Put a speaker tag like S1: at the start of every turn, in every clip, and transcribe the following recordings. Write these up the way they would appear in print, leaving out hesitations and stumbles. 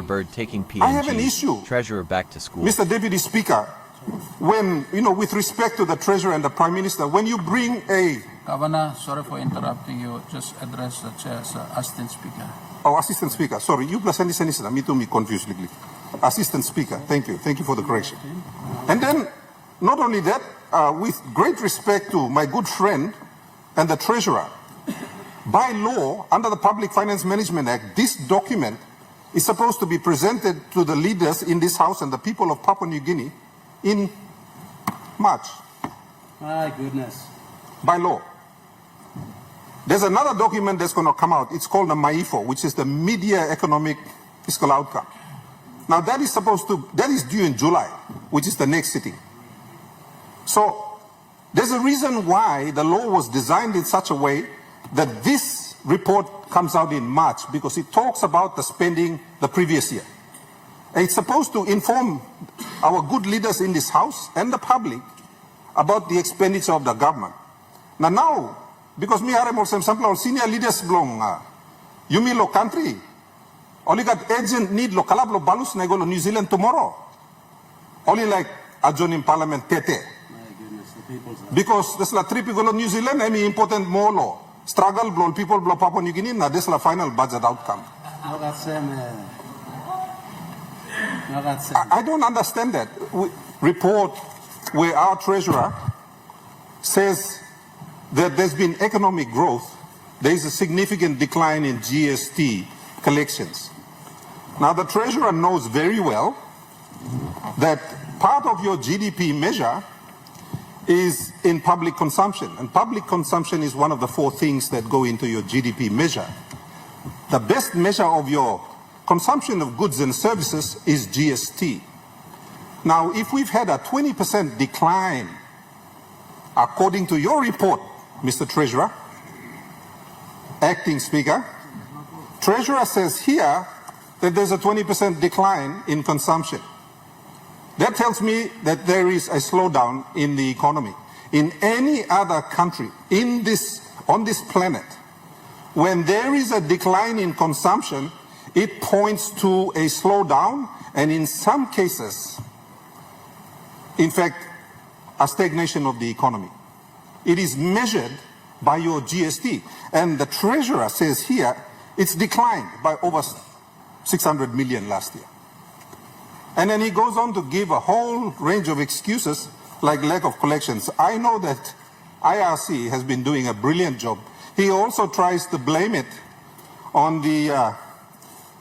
S1: Bird taking PNG
S2: I have an issue,
S1: treasurer back to school.
S2: Mr. Deputy Speaker, when, with respect to the Treasurer and the Prime Minister, when you bring a...
S3: Governor, sorry for interrupting you. Just address the chair's Assistant Speaker.
S2: Oh, Assistant Speaker. Sorry, you plus any senator. Me too, me confused. Assistant Speaker. Thank you. Thank you for the correction. And then, not only that, with great respect to my good friend and the Treasurer, by law, under the Public Finance Management Act, this document is supposed to be presented to the leaders in this House and the people of Papua New Guinea in March.
S4: My goodness.
S2: By law. There's another document that's going to come out. It's called the MAIFO, which is the Mid-Year Economic Fiscal Outcome. Now that is due in July, which is the next sitting. So there's a reason why the law was designed in such a way that this report comes out in March, because it talks about the spending the previous year. And it's supposed to inform our good leaders in this House and the public about the expenditure of the government. Now, because me are more some senior leaders belong, you mean lo country, only got agent need lo kalab lo balus na go New Zealand tomorrow. Only like adjourn in Parliament tete. Because this la trip go New Zealand, I mean important more law. Struggle blow people blow Papua New Guinea, na this la final budget outcome. I don't understand that report where our Treasurer says that there's been economic growth. There is a significant decline in GST collections. Now the Treasurer knows very well that part of your GDP measure is in public consumption, and public consumption is one of the 4 things that go into your GDP measure. The best measure of your consumption of goods and services is GST. Now, if we've had a 20% decline, according to your report, Mr. Treasurer, Acting Speaker, Treasurer says here that there's a 20% decline in consumption. That tells me that there is a slowdown in the economy. In any other country on this planet, when there is a decline in consumption, it points to a slowdown, and in some cases, in fact, a stagnation of the economy. It is measured by your GST. And the Treasurer says here, it's declined by over 600 million last year. And then he goes on to give a whole range of excuses like lack of collections. I know that IRC has been doing a brilliant job. He also tries to blame it on the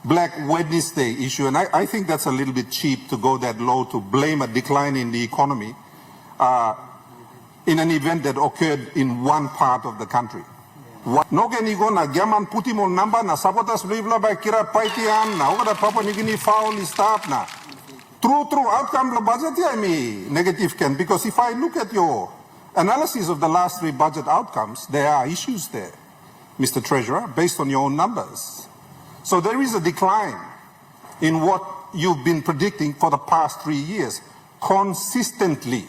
S2: Black Wednesday issue, and I think that's a little bit cheap to go that low to blame a decline in the economy in an event that occurred in one part of the country. No can you go na gaman puti mo number na sabotas blibla by kira paitian na oga Papua New Guinea foul is stop na. True outcome the budget I mean negative can, because if I look at your analysis of the last 3 budget outcomes, there are issues there, Mr. Treasurer, based on your own numbers. So there is a decline in what you've been predicting for the past 3 years consistently.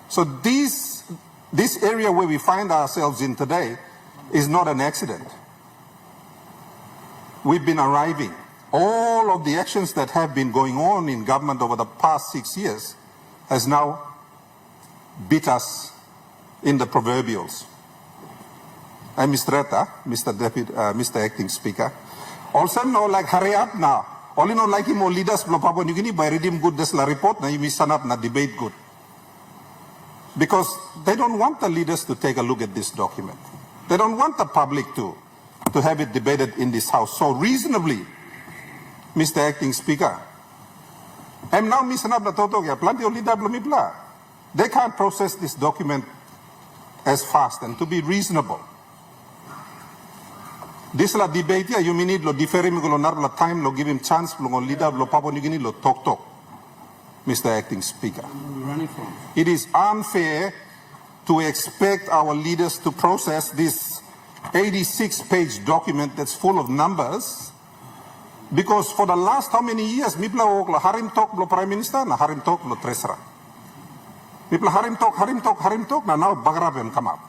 S2: So this area where we find ourselves in today is not an accident. We've been arriving. All of the actions that have been going on in government over the past 6 years has now beat us in the proverbials. I'm Mr. Acting Speaker. Also, no, like hurry up now. Only no like him or leaders blow Papua New Guinea by reading good this la report. Now you miss up na debate good. Because they don't want the leaders to take a look at this document. They don't want the public to have it debated in this House. So reasonably, Mr. Acting Speaker, I'm now missing up the toto. Plenty of leader blumibla. They can't process this document as fast, and to be reasonable. This la debate ya you need lo differ him lo nar time lo give him chance lo leader lo Papua New Guinea lo talk. Mr. Acting Speaker, it is unfair to expect our leaders to process this 86-page document that's full of numbers, because for the last how many years mipla lo harim talk lo Prime Minister na harim talk lo Treasurer. Mipla harim talk na now bagrabem come up.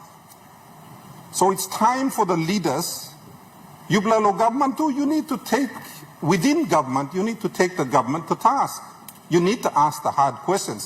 S2: So it's time for the leaders, you lo government too, you need to take within government, you need to take the government to task. You need to ask the hard questions.